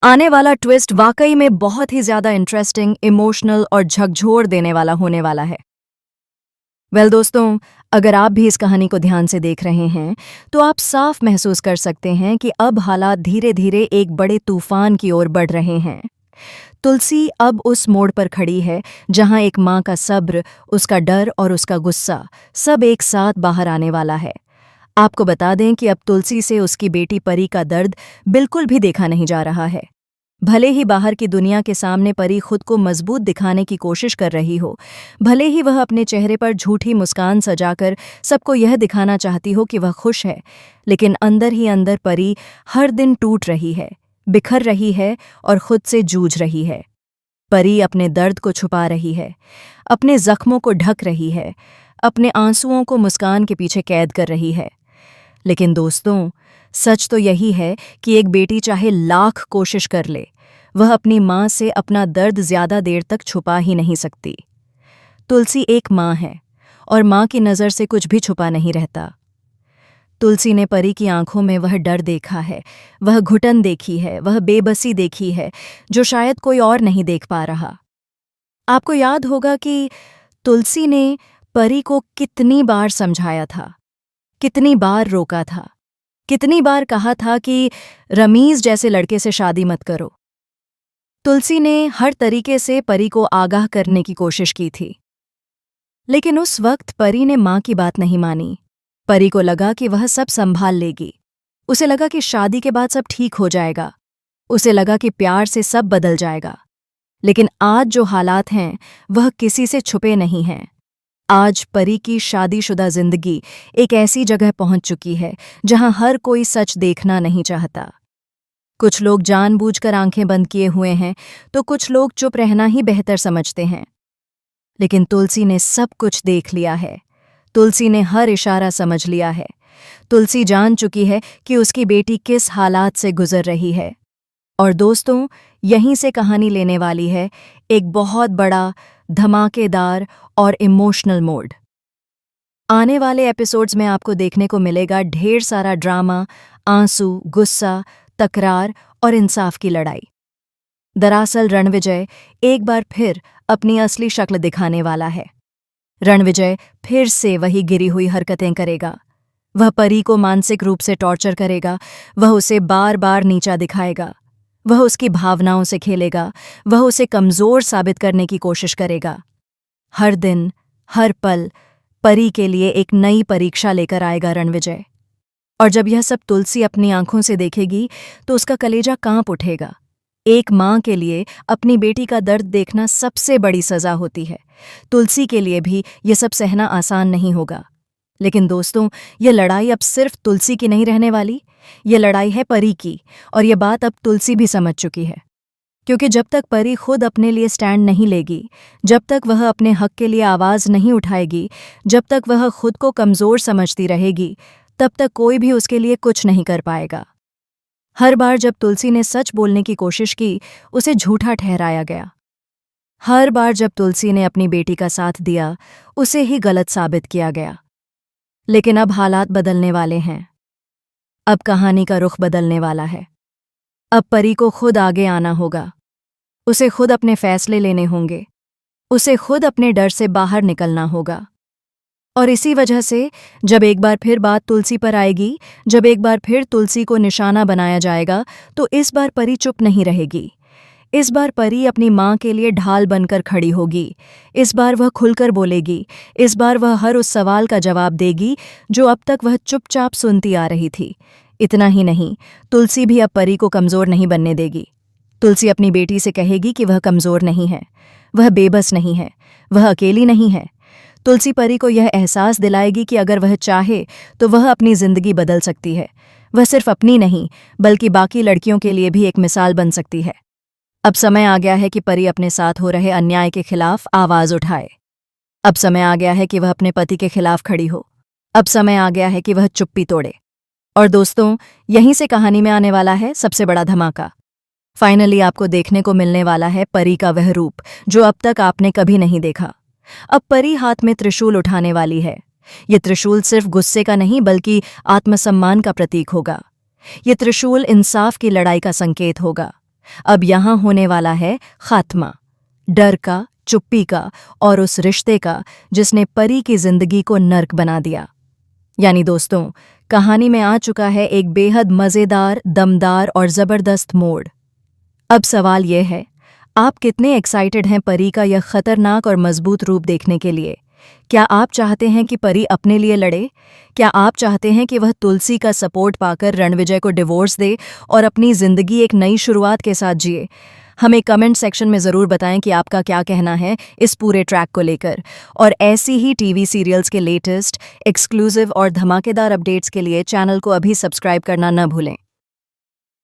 आने वाला ट्विस्ट वाकई में बहुत ही ज्यादा इंटरेस्टिंग, इमोशनल और झकझोर देने वाला होने वाला है। दोस्तों, अगर आप भी इस कहानी को ध्यान से देख रहे हैं तो आप साफ महसूस कर सकते हैं कि अब हालात धीरे धीरे एक बड़े तूफान की ओर बढ़ रहे हैं। तुलसी अब उस मोड़ पर खड़ी है जहां एक माँ का सब्र, उसका डर और उसका गुस्सा सब एक साथ बाहर आने वाला है। आपको बता दें कि अब तुलसी से उसकी बेटी परी का दर्द बिल्कुल भी देखा नहीं जा रहा है। भले ही बाहर की दुनिया के सामने परी खुद को मजबूत दिखाने की कोशिश कर रही हो, भले ही वह अपने चेहरे पर झूठी मुस्कान सजाकर सबको यह दिखाना चाहती हो कि वह खुश है, लेकिन अंदर ही अंदर परी हर दिन टूट रही है, बिखर रही है और खुद से जूझ रही है। परी अपने दर्द को छुपा रही है, अपने जख्मों को ढक रही है, अपने आंसुओं को मुस्कान के पीछे कैद कर रही है। लेकिन दोस्तों, सच तो यही है कि एक बेटी चाहे लाख कोशिश कर ले, वह अपनी माँ से अपना दर्द ज्यादा देर तक छुपा ही नहीं सकती। तुलसी एक माँ है और माँ की नज़र से कुछ भी छुपा नहीं रहता। तुलसी ने परी की आंखों में वह डर देखा है, वह घुटन देखी है, वह बेबसी देखी है जो शायद कोई और नहीं देख पा रहा। आपको याद होगा कि तुलसी ने परी को कितनी बार समझाया था, कितनी बार रोका था, कितनी बार कहा था कि रमीज जैसे लड़के से शादी मत करो। तुलसी ने हर तरीके से परी को आगाह करने की कोशिश की थी, लेकिन उस वक्त परी ने माँ की बात नहीं मानी। परी को लगा कि वह सब संभाल लेगी, उसे लगा कि शादी के बाद सब ठीक हो जाएगा, उसे लगा कि प्यार से सब बदल जाएगा। लेकिन आज जो हालात हैं वह किसी से छुपे नहीं हैं। आज परी की शादीशुदा जिंदगी एक ऐसी जगह पहुंच चुकी है जहां हर कोई सच देखना नहीं चाहता। कुछ लोग जानबूझकर आंखें बंद किए हुए हैं तो कुछ लोग चुप रहना ही बेहतर समझते हैं। लेकिन तुलसी ने सब कुछ देख लिया है, तुलसी ने हर इशारा समझ लिया है। तुलसी जान चुकी है कि उसकी बेटी किस हालात से गुजर रही है। और दोस्तों, यहीं से कहानी लेने वाली है एक बहुत बड़ा, धमाकेदार और इमोशनल मोड। आने वाले एपिसोड्स में आपको देखने को मिलेगा ढेर सारा ड्रामा, आंसू, गुस्सा, तकरार और इंसाफ की लड़ाई। दरअसल रणविजय एक बार फिर अपनी असली शक्ल दिखाने वाला है। रणविजय फिर से वही गिरी हुई हरकतें करेगा। वह परी को मानसिक रूप से टॉर्चर करेगा, वह उसे बार बार नीचा दिखाएगा, वह उसकी भावनाओं से खेलेगा, वह उसे कमज़ोर साबित करने की कोशिश करेगा। हर दिन, हर पल परी के लिए एक नई परीक्षा लेकर आएगा रणविजय। और जब यह सब तुलसी अपनी आंखों से देखेगी तो उसका कलेजा कांप उठेगा। एक माँ के लिए अपनी बेटी का दर्द देखना सबसे बड़ी सज़ा होती है। तुलसी के लिए भी यह सब सहना आसान नहीं होगा। लेकिन दोस्तों, यह लड़ाई अब सिर्फ तुलसी की नहीं रहने वाली, यह लड़ाई है परी की। और यह बात अब तुलसी भी समझ चुकी है, क्योंकि जब तक परी खुद अपने लिए स्टैंड नहीं लेगी, जब तक वह अपने हक के लिए आवाज़ नहीं उठाएगी, जब तक वह खुद को कमज़ोर समझती रहेगी, तब तक कोई भी उसके लिए कुछ नहीं कर पाएगा। हर बार जब तुलसी ने सच बोलने की कोशिश की, उसे झूठा ठहराया गया। हर बार जब तुलसी ने अपनी बेटी का साथ दिया, उसे ही गलत साबित किया गया। लेकिन अब हालात बदलने वाले हैं। अब कहानी का रुख बदलने वाला है। अब परी को खुद आगे आना होगा, उसे खुद अपने फैसले लेने होंगे, उसे खुद अपने डर से बाहर निकलना होगा। और इसी वजह से जब एक बार फिर बात तुलसी पर आएगी, जब एक बार फिर तुलसी को निशाना बनाया जाएगा, तो इस बार परी चुप नहीं रहेगी। इस बार परी अपनी माँ के लिए ढाल बनकर खड़ी होगी। इस बार वह खुलकर बोलेगी। इस बार वह हर उस सवाल का जवाब देगी जो अब तक वह चुपचाप सुनती आ रही थी। इतना ही नहीं, तुलसी भी अब परी को कमज़ोर नहीं बनने देगी। तुलसी अपनी बेटी से कहेगी कि वह कमज़ोर नहीं है, वह बेबस नहीं है, वह अकेली नहीं है। तुलसी परी को यह एहसास दिलाएगी कि अगर वह चाहे तो वह अपनी ज़िंदगी बदल सकती है। वह सिर्फ अपनी नहीं, बल्कि बाकी लड़कियों के लिए भी एक मिसाल बन सकती है। अब समय आ गया है कि परी अपने साथ हो रहे अन्याय के खिलाफ आवाज़ उठाए। अब समय आ गया है कि वह अपने पति के खिलाफ खड़ी हो। अब समय आ गया है कि वह चुप्पी तोड़े। और दोस्तों, यहीं से कहानी में आने वाला है सबसे बड़ा धमाका। फाइनली आपको देखने को मिलने वाला है परी का वह रूप जो अब तक आपने कभी नहीं देखा। अब परी हाथ में त्रिशूल उठाने वाली है। ये त्रिशूल सिर्फ गुस्से का नहीं, बल्कि आत्मसम्मान का प्रतीक होगा। ये त्रिशूल इंसाफ की लड़ाई का संकेत होगा। अब यहाँ होने वाला है खात्मा, डर का, चुप्पी का और उस रिश्ते का जिसने परी की जिंदगी को नर्क बना दिया। यानी दोस्तों, कहानी में आ चुका है एक बेहद मज़ेदार, दमदार और ज़बरदस्त मोड़। अब सवाल यह है, आप कितने एक्साइटेड हैं परी का यह खतरनाक और मजबूत रूप देखने के लिए? क्या आप चाहते हैं कि परी अपने लिए लड़े? क्या आप चाहते हैं कि वह तुलसी का सपोर्ट पाकर रणविजय को डिवोर्स दे और अपनी जिंदगी एक नई शुरुआत के साथ जिए? हमें कमेंट सेक्शन में ज़रूर बताएं कि आपका क्या कहना है इस पूरे ट्रैक को लेकर। और ऐसी ही टीवी सीरियल्स के लेटेस्ट, एक्सक्लूसिव और धमाकेदार अपडेट्स के लिए चैनल को अभी सब्सक्राइब करना न भूलें।